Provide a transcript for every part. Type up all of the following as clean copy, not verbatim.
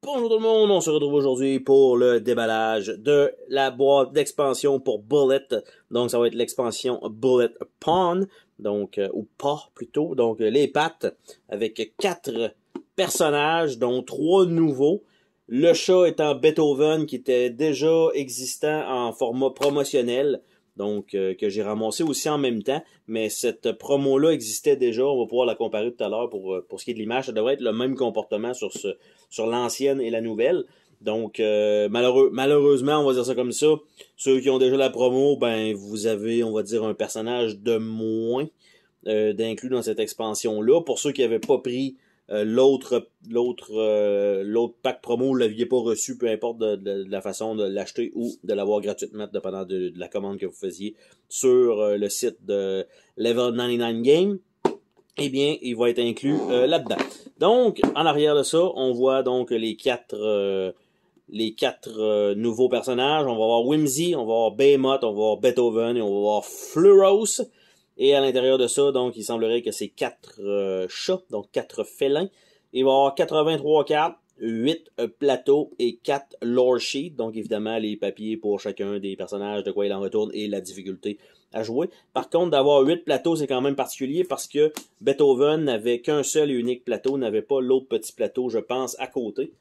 Bonjour tout le monde, on se retrouve aujourd'hui pour le déballage de la boîte d'expansion pour Bullet. Donc ça va être l'expansion Bullet Pawn, donc ou pas plutôt. Donc les pattes avec 4 personnages, dont 3 nouveaux. Le chat étant Beethoven qui était déjà existant en format promotionnel. Donc que j'ai ramassé aussi en même temps, mais cette promo-là existait déjà, on va pouvoir la comparer tout à l'heure pour ce qui est de l'image, ça devrait être le même comportement sur l'ancienne et la nouvelle. Donc malheureusement, on va dire ça comme ça, ceux qui ont déjà la promo, ben vous avez, on va dire, un personnage de moins d'inclus dans cette expansion-là. Pour ceux qui n'avaient pas pris l'autre pack promo, vous l'aviez pas reçu, peu importe de la façon de l'acheter ou de l'avoir gratuitement dépendant de la commande que vous faisiez sur le site de Level 99 Game, eh bien, il va être inclus là-dedans. Donc, en arrière de ça, on voit donc les quatre nouveaux personnages. On va voir Whimsy, on va voir Behemoth, on va voir Beethoven et on va voir Fluros. Et à l'intérieur de ça, donc, il semblerait que c'est 4 chats, donc 4 félins. Il va y avoir 83 cartes, 8 plateaux et 4 lore sheets. Donc, évidemment, les papiers pour chacun des personnages, de quoi il en retourne et la difficulté à jouer. Par contre, d'avoir 8 plateaux, c'est quand même particulier parce que Beethoven n'avait qu'un seul et unique plateau, n'avait pas l'autre petit plateau, je pense, à côté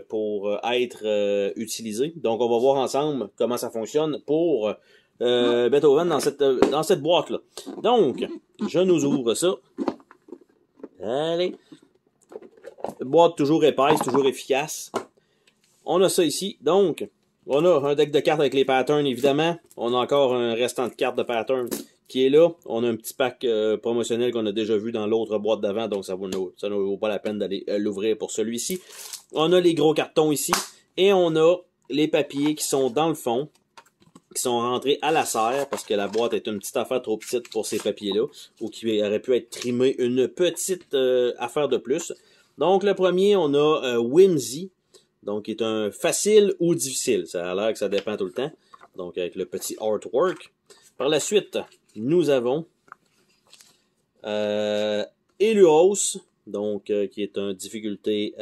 pour être utilisé. Donc, on va voir ensemble comment ça fonctionne pour Beethoven dans cette boîte-là. Donc, je nous ouvre ça. Allez. Boîte toujours épaisse, toujours efficace. On a ça ici. Donc, on a un deck de cartes avec les patterns, évidemment. On a encore un restant de cartes de patterns qui est là. On a un petit pack promotionnel qu'on a déjà vu dans l'autre boîte d'avant, donc ça ne vaut pas la peine d'aller l'ouvrir pour celui-ci. On a les gros cartons ici. Et on a les papiers qui sont dans le fond, qui sont rentrés à la serre, parce que la boîte est une petite affaire trop petite pour ces papiers-là, ou qui aurait pu être trimé une petite affaire de plus. Donc, le premier, on a Whimsy, donc qui est un facile ou difficile. Ça a l'air que ça dépend tout le temps. Donc, avec le petit artwork. Par la suite, nous avons Eluros, donc qui est un difficulté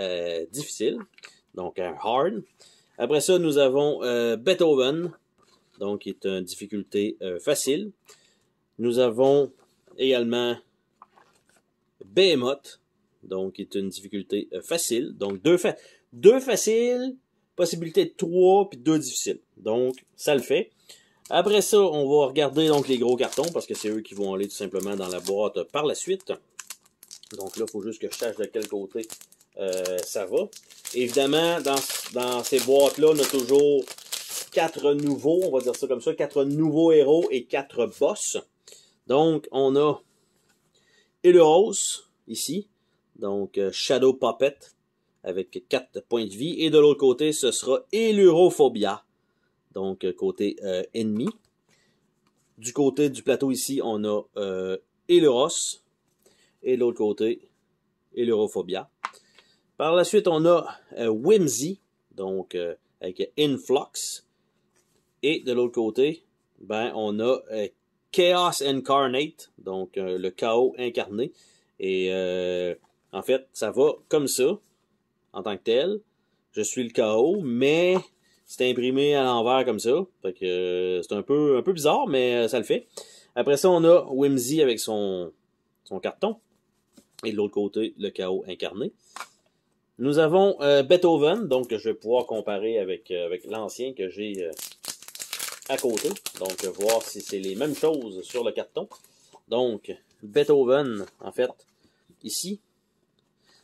difficile, donc un hard. Après ça, nous avons Beethoven, donc qui est une difficulté facile. Nous avons également Behemoth, donc qui est une difficulté facile. Donc deux faciles, possibilité de 3 puis 2 difficiles. Donc ça le fait. Après ça, on va regarder donc les gros cartons parce que c'est eux qui vont aller tout simplement dans la boîte par la suite. Donc là, il faut juste que je sache de quel côté ça va. Évidemment, dans ces boîtes-là, on a toujours 4 nouveaux, on va dire ça comme ça, 4 nouveaux héros et 4 boss. Donc, on a Eluros, ici, donc Shadow Puppet, avec 4 points de vie. Et de l'autre côté, ce sera Elurophobia, donc côté ennemi. Du côté du plateau ici, on a Eluros. Et de l'autre côté, Elurophobia. Par la suite, on a Whimsy, donc avec Influx. Et de l'autre côté, ben, on a Chaos Incarnate, donc le chaos incarné. Et en fait, ça va comme ça, en tant que tel. Je suis le chaos, mais c'est imprimé à l'envers comme ça. Fait que c'est un peu bizarre, mais ça le fait. Après ça, on a Whimsy avec son carton. Et de l'autre côté, le chaos incarné. Nous avons Beethoven, donc je vais pouvoir comparer avec l'ancien que j'ai à côté. Donc, voir si c'est les mêmes choses sur le carton. Donc, Beethoven, en fait, ici,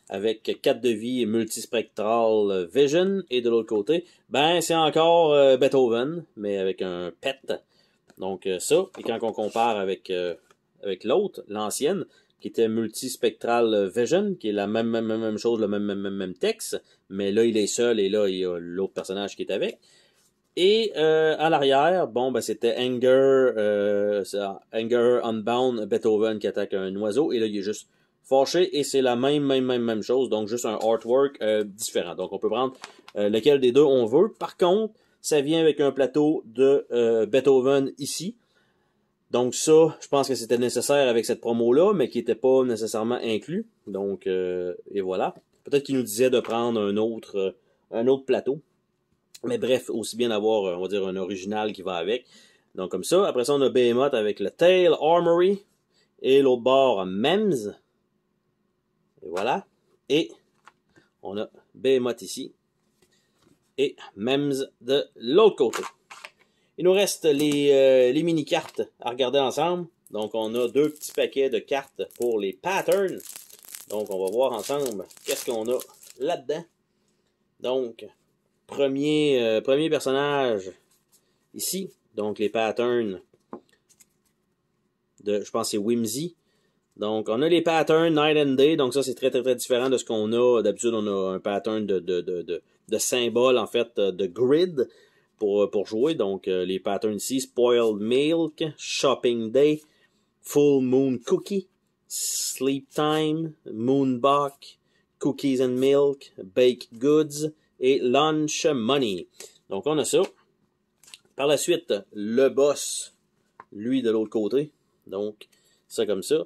avec 4 de vie et multispectral vision. Et de l'autre côté, ben, c'est encore Beethoven, mais avec un pet. Donc, ça. Et quand on compare avec l'autre, l'ancienne, qui était multispectral vision, qui est la même chose, le même texte. Mais là, il est seul et là, il y a l'autre personnage qui est avec. Et à l'arrière, bon, ben c'était Anger Unbound Beethoven qui attaque un oiseau. Et là, il est juste fâché. Et c'est la même chose. Donc, juste un artwork différent. Donc, on peut prendre lequel des deux on veut. Par contre, ça vient avec un plateau de Beethoven ici. Donc ça, je pense que c'était nécessaire avec cette promo-là, mais qui n'était pas nécessairement inclus. Donc, et voilà. Peut-être qu'il nous disait de prendre un autre plateau. Mais bref, aussi bien d'avoir, on va dire, un original qui va avec. Donc comme ça. Après ça, on a Behemoth avec le Tail Armory. Et l'autre bord, Mems. Et voilà. Et on a Behemoth ici. Et Mems de l'autre côté. Il nous reste les mini-cartes à regarder ensemble. Donc on a 2 petits paquets de cartes pour les patterns. Donc on va voir ensemble qu'est-ce qu'on a là-dedans. Donc, premier personnage ici. Donc les patterns de, je pense c'est Whimsy. Donc on a les patterns Night and Day. Donc ça c'est très très très différent de ce qu'on a. D'habitude on a un pattern de symboles en fait de grid pour jouer. Donc les patterns ici, Spoiled Milk, Shopping Day, Full Moon Cookie, Sleep Time, Moonbuck, Cookies and Milk, Baked Goods et Lunch Money. Donc on a ça. Par la suite, le boss, lui de l'autre côté. Donc ça comme ça.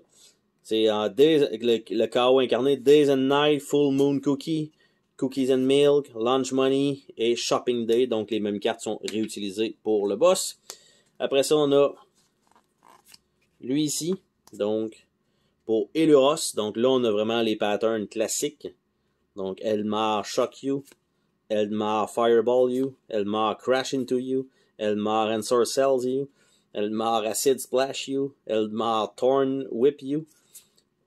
C'est le chaos incarné, Days and Night, Full Moon Cookie, Cookies and Milk, Lunch Money et Shopping Day. Donc les mêmes cartes sont réutilisées pour le boss. Après ça, on a lui ici. Donc pour Eluros. Donc là, on a vraiment les patterns classiques. Donc Elmar Shock You, Elmar Fireball You, Elmar Crash Into You, Elmar Ensorcels You, Elmar Acid Splash You, Elmar Thorn Whip You,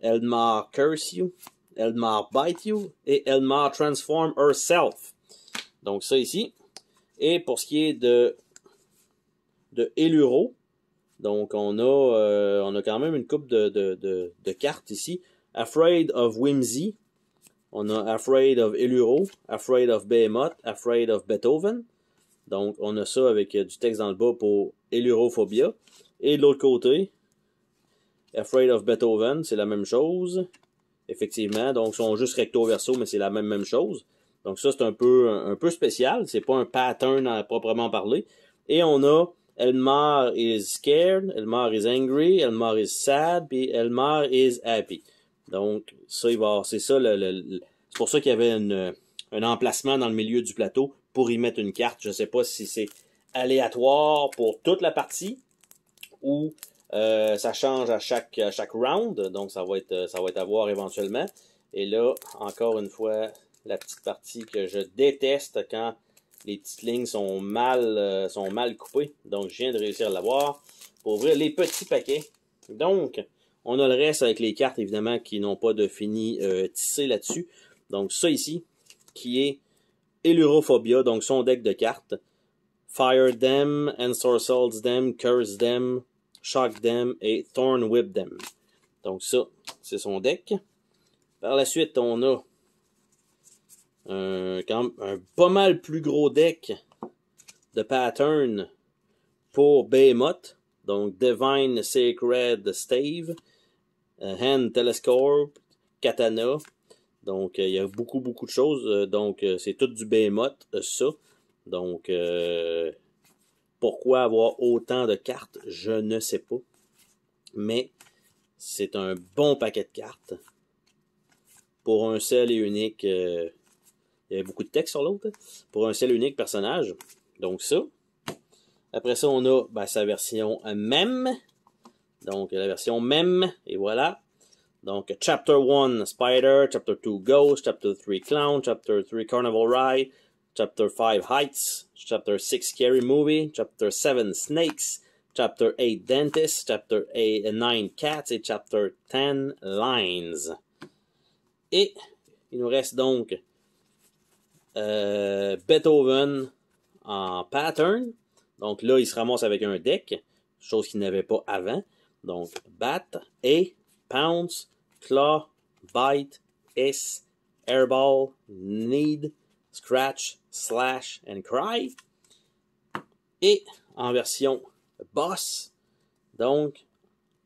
Elmar Curse You, Elmar Bite You et Elmar Transform Herself. Donc ça ici. Et pour ce qui est de Eluro, donc on a quand même une coupe de cartes ici. Afraid of Whimsy. On a Afraid of Eluro, Afraid of Behemoth, Afraid of Beethoven. Donc on a ça avec du texte dans le bas pour Elurophobia. Et de l'autre côté, Afraid of Beethoven, c'est la même chose. Effectivement, donc ils sont juste recto verso, mais c'est la même chose. Donc ça, c'est un peu spécial. C'est pas un pattern à proprement parler. Et on a Elmar is scared, Elmar is angry, Elmar is sad, puis Elmar is happy. Donc ça, c'est ça, c'est pour ça qu'il y avait un emplacement dans le milieu du plateau pour y mettre une carte. Je sais pas si c'est aléatoire pour toute la partie ou ça change à chaque round, donc ça va être à voir éventuellement. Et là, encore une fois, la petite partie que je déteste quand les petites lignes sont mal coupées. Donc, je viens de réussir à l'avoir pour ouvrir les petits paquets. Donc, on a le reste avec les cartes, évidemment, qui n'ont pas de fini tissé là-dessus. Donc, ça ici, qui est Elurophobia, donc son deck de cartes. Fire them, Ensorcels them, Curse them, Shock them et Thorn Whip them. Donc ça, c'est son deck. Par la suite, on a quand même un pas mal plus gros deck de pattern pour Behemoth. Donc Divine Sacred Stave, Hand Telescope, Katana. Donc il y a beaucoup de choses. Donc c'est tout du Behemoth, ça. Donc pourquoi avoir autant de cartes, je ne sais pas. Mais c'est un bon paquet de cartes. Pour un seul et unique... il y avait beaucoup de texte sur l'autre. Pour un seul et unique personnage. Donc ça. Après ça, on a sa version même. Donc la version même. Et voilà. Donc Chapter 1 Spider, Chapter 2 Ghost, Chapter 3 Clown, Chapter 3 Carnival Ride, Chapter 5 Heights, Chapter 6 Scary Movie, Chapter 7 Snakes, Chapter 8 Dentist, Chapter 9 Cats et Chapter 10 Lines. Et il nous reste donc Beethoven en pattern. Donc là, il se ramasse avec un deck, chose qu'il n'avait pas avant. Donc Bat, A, Pounce, Claw, Bite, Hiss, Airball, Need, Scratch, Slash and Cry. Et en version Boss, donc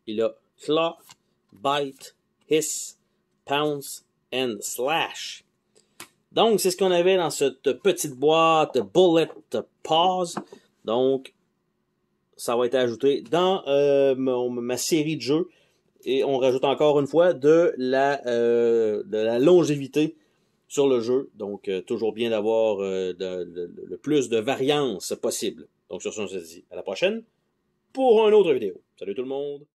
il a Claw, Bite, Hiss, Pounce and Slash. Donc c'est ce qu'on avait dans cette petite boîte Bullet Paws. Donc ça va être ajouté dans ma série de jeux. Et on rajoute encore une fois de la longévité sur le jeu. Donc, toujours bien d'avoir le plus de variance possible. Donc, sur ce, on se dit à la prochaine pour une autre vidéo. Salut tout le monde!